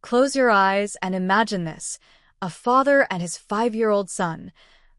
Close your eyes and imagine this: a father and his 5-year-old son,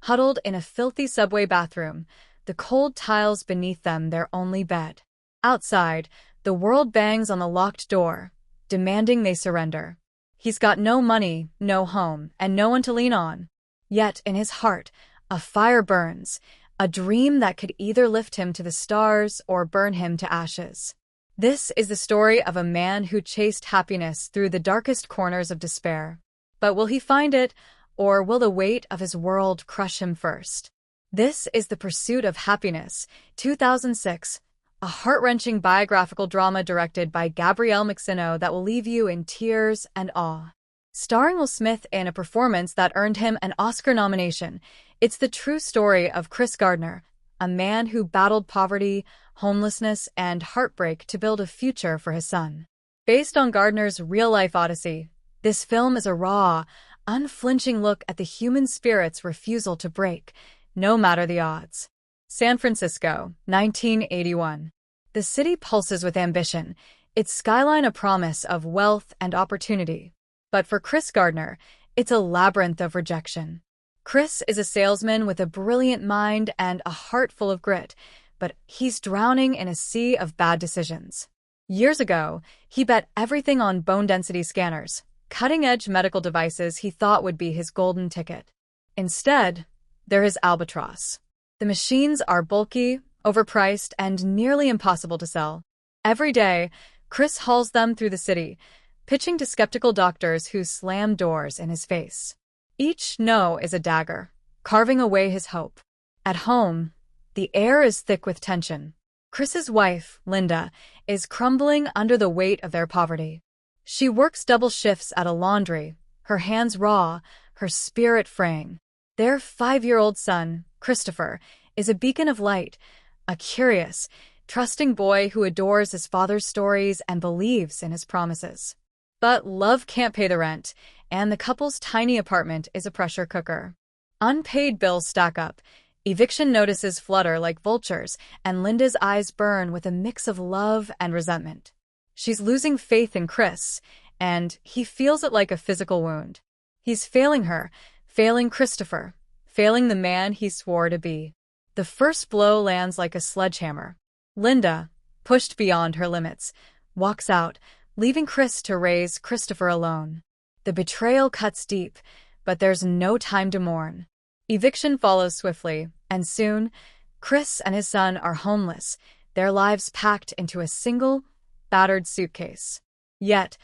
huddled in a filthy subway bathroom, the cold tiles beneath them their only bed. Outside, the world bangs on the locked door, demanding they surrender. He's got no money, no home, and no one to lean on. Yet in his heart, a fire burns, a dream that could either lift him to the stars or burn him to ashes. This is the story of a man who chased happiness through the darkest corners of despair. But will he find it, or will the weight of his world crush him first? This is The Pursuit of Happyness, 2006, a heart-wrenching biographical drama directed by Gabrielle Maxino that will leave you in tears and awe. Starring Will Smith in a performance that earned him an Oscar nomination, it's the true story of Chris Gardner, a man who battled poverty, homelessness, and heartbreak to build a future for his son. Based on Gardner's real-life odyssey, this film is a raw, unflinching look at the human spirit's refusal to break, no matter the odds. San Francisco, 1981. The city pulses with ambition, its skyline a promise of wealth and opportunity. But for Chris Gardner, it's a labyrinth of rejection. Chris is a salesman with a brilliant mind and a heart full of grit, but he's drowning in a sea of bad decisions. Years ago, he bet everything on bone density scanners, cutting-edge medical devices he thought would be his golden ticket. Instead, they're his albatross. The machines are bulky, overpriced, and nearly impossible to sell. Every day, Chris hauls them through the city, pitching to skeptical doctors who slam doors in his face. Each no is a dagger, carving away his hope. At home, the air is thick with tension. Chris's wife, Linda, is crumbling under the weight of their poverty. She works double shifts at a laundry, her hands raw, her spirit fraying. Their 5-year-old son, Christopher, is a beacon of light, a curious, trusting boy who adores his father's stories and believes in his promises. But love can't pay the rent, and the couple's tiny apartment is a pressure cooker. Unpaid bills stack up, eviction notices flutter like vultures, and Linda's eyes burn with a mix of love and resentment. She's losing faith in Chris, and he feels it like a physical wound. He's failing her, failing Christopher, failing the man he swore to be. The first blow lands like a sledgehammer. Linda, pushed beyond her limits, walks out, leaving Chris to raise Christopher alone. The betrayal cuts deep, but there's no time to mourn. Eviction follows swiftly, and soon, Chris and his son are homeless, their lives packed into a single, battered suitcase. Yet,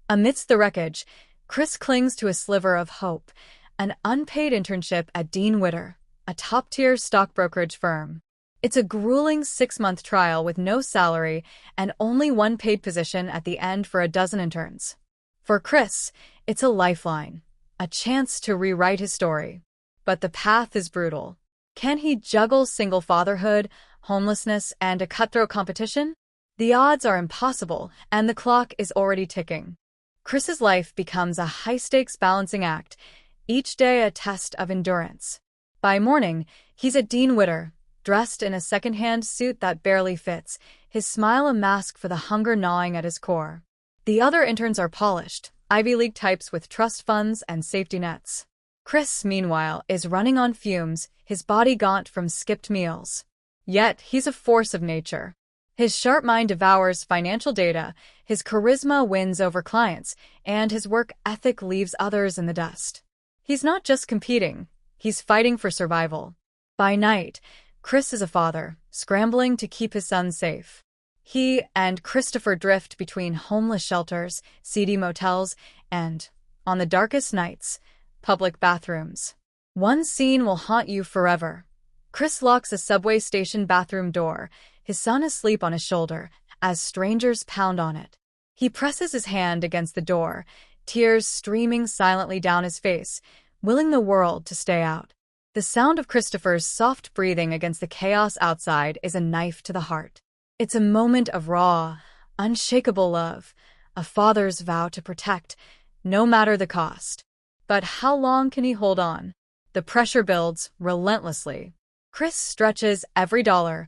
amidst the wreckage, Chris clings to a sliver of hope, an unpaid internship at Dean Witter, a top-tier stock brokerage firm. It's a grueling 6-month trial with no salary and only one paid position at the end for a dozen interns. For Chris, it's a lifeline, a chance to rewrite his story. But the path is brutal. Can he juggle single fatherhood, homelessness, and a cutthroat competition? The odds are impossible, and the clock is already ticking. Chris's life becomes a high-stakes balancing act, each day a test of endurance. By morning, he's at Dean Witter, dressed in a second-hand suit that barely fits, his smile a mask for the hunger gnawing at his core. The other interns are polished, Ivy League types with trust funds and safety nets. Chris, meanwhile, is running on fumes, his body gaunt from skipped meals. Yet, he's a force of nature. His sharp mind devours financial data, his charisma wins over clients, and his work ethic leaves others in the dust. He's not just competing, he's fighting for survival. By night, Chris is a father, scrambling to keep his son safe. He and Christopher drift between homeless shelters, seedy motels, and, on the darkest nights, public bathrooms. One scene will haunt you forever. Chris locks a subway station bathroom door, his son asleep on his shoulder, as strangers pound on it. He presses his hand against the door, tears streaming silently down his face, willing the world to stay out. The sound of Christopher's soft breathing against the chaos outside is a knife to the heart. It's a moment of raw, unshakable love, a father's vow to protect, no matter the cost. But how long can he hold on? The pressure builds relentlessly. Chris stretches every dollar,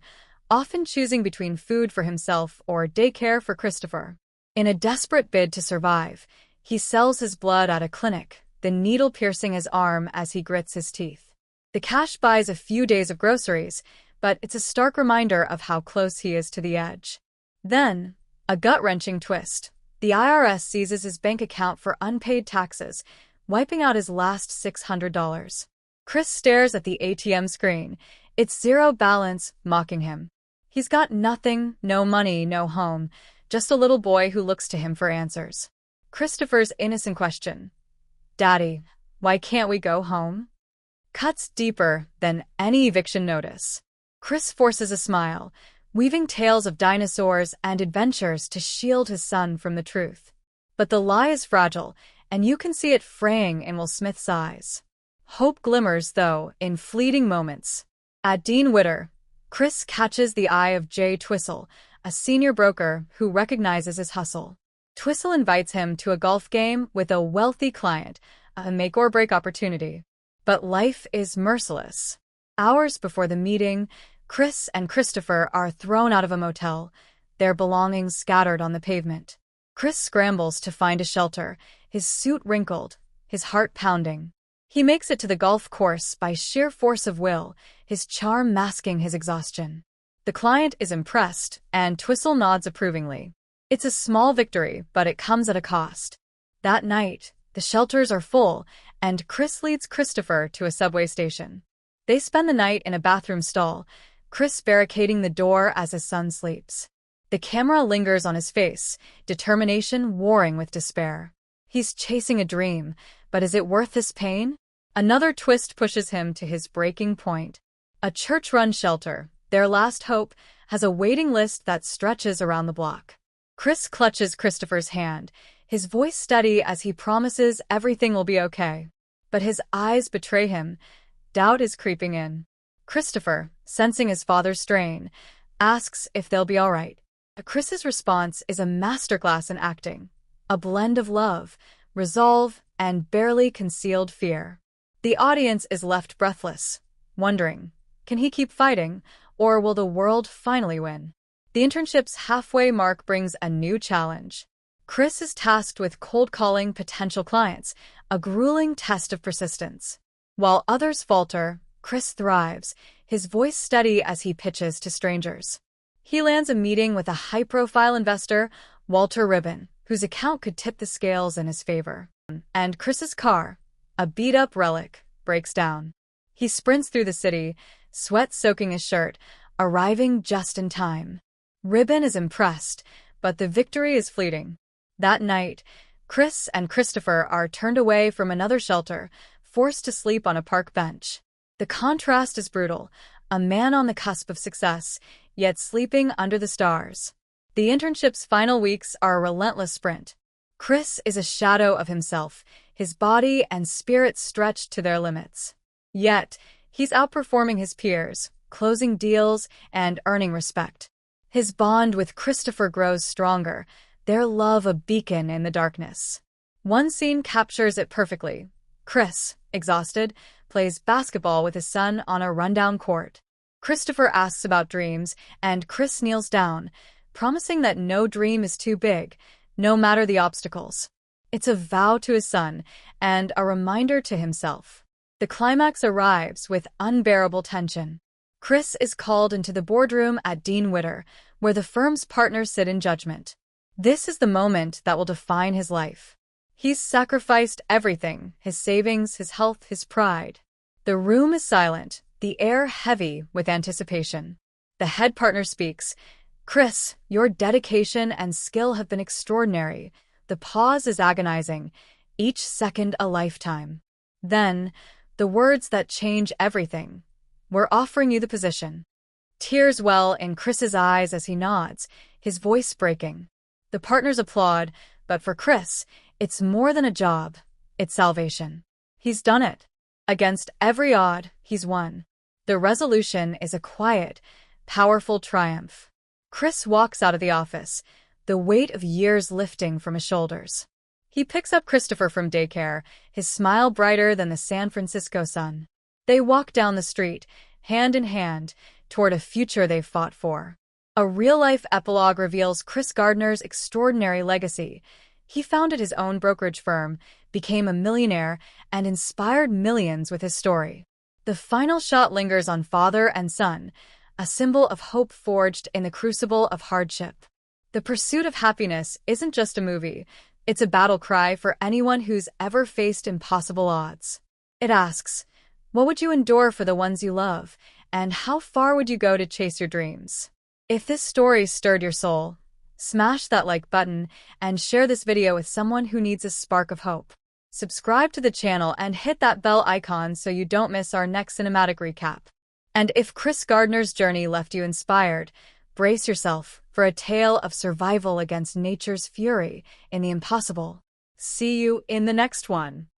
often choosing between food for himself or daycare for Christopher. In a desperate bid to survive, He sells his blood at a clinic, the needle piercing his arm as he grits his teeth. The cash buys a few days of groceries, but it's a stark reminder of how close he is to the edge. Then, a gut-wrenching twist. The IRS seizes his bank account for unpaid taxes, wiping out his last $600. Chris stares at the ATM screen. It's zero balance, mocking him. He's got nothing, no money, no home, just a little boy who looks to him for answers. Christopher's innocent question, "Daddy, why can't we go home?" cuts deeper than any eviction notice. Chris forces a smile, weaving tales of dinosaurs and adventures to shield his son from the truth. But the lie is fragile, and you can see it fraying in Will Smith's eyes. Hope glimmers, though, in fleeting moments. At Dean Witter, Chris catches the eye of Jay Twistle, a senior broker who recognizes his hustle. Twistle invites him to a golf game with a wealthy client, a make-or-break opportunity. But life is merciless. Hours before the meeting, Chris and Christopher are thrown out of a motel, their belongings scattered on the pavement. Chris scrambles to find a shelter, his suit wrinkled, his heart pounding. He makes it to the golf course by sheer force of will, his charm masking his exhaustion. The client is impressed, and Twistle nods approvingly. It's a small victory, but it comes at a cost. That night, the shelters are full, and Chris leads Christopher to a subway station. They spend the night in a bathroom stall, Chris barricading the door as his son sleeps. The camera lingers on his face, determination warring with despair. He's chasing a dream, but is it worth this pain? Another twist pushes him to his breaking point. A church-run shelter, their last hope, has a waiting list that stretches around the block. Chris clutches Christopher's hand, his voice steady as he promises everything will be okay. But his eyes betray him. Doubt is creeping in. Christopher, sensing his father's strain, asks if they'll be all right. Chris's response is a masterclass in acting, a blend of love, resolve, and barely concealed fear. The audience is left breathless, wondering, can he keep fighting, or will the world finally win? The internship's halfway mark brings a new challenge. Chris is tasked with cold calling potential clients, a grueling test of persistence. While others falter, Chris thrives, his voice steady as he pitches to strangers. He lands a meeting with a high-profile investor, Walter Ribbon, whose account could tip the scales in his favor. And Chris's car, a beat-up relic, breaks down. He sprints through the city, sweat soaking his shirt, arriving just in time. Ribbon is impressed, but the victory is fleeting. That night, Chris and Christopher are turned away from another shelter, forced to sleep on a park bench. The contrast is brutal, a man on the cusp of success, yet sleeping under the stars. The internship's final weeks are a relentless sprint. Chris is a shadow of himself, his body and spirit stretched to their limits. Yet, he's outperforming his peers, closing deals and earning respect. His bond with Christopher grows stronger, their love a beacon in the darkness. One scene captures it perfectly. Chris, exhausted, plays basketball with his son on a rundown court. Christopher asks about dreams, and Chris kneels down, promising that no dream is too big, no matter the obstacles. It's a vow to his son, and a reminder to himself. The climax arrives with unbearable tension. Chris is called into the boardroom at Dean Witter, where the firm's partners sit in judgment. This is the moment that will define his life. He's sacrificed everything, his savings, his health, his pride. The room is silent, the air heavy with anticipation. The head partner speaks. "Chris, your dedication and skill have been extraordinary." The pause is agonizing, each second a lifetime. Then, the words that change everything. "We're offering you the position." Tears well in Chris's eyes as he nods, his voice breaking. The partners applaud, but for Chris, it's more than a job, it's salvation. He's done it. Against every odd, he's won. The resolution is a quiet, powerful triumph. Chris walks out of the office, the weight of years lifting from his shoulders. He picks up Christopher from daycare, his smile brighter than the San Francisco sun. They walk down the street, hand in hand, toward a future they've fought for. A real-life epilogue reveals Chris Gardner's extraordinary legacy, He founded his own brokerage firm, became a millionaire, and inspired millions with his story. The final shot lingers on father and son, a symbol of hope forged in the crucible of hardship. The Pursuit of Happyness isn't just a movie, it's a battle cry for anyone who's ever faced impossible odds. It asks, what would you endure for the ones you love, and how far would you go to chase your dreams? If this story stirred your soul, smash that like button and share this video with someone who needs a spark of hope. Subscribe to the channel and hit that bell icon so you don't miss our next cinematic recap. And if Chris Gardner's journey left you inspired, brace yourself for a tale of survival against nature's fury in the impossible. See you in the next one.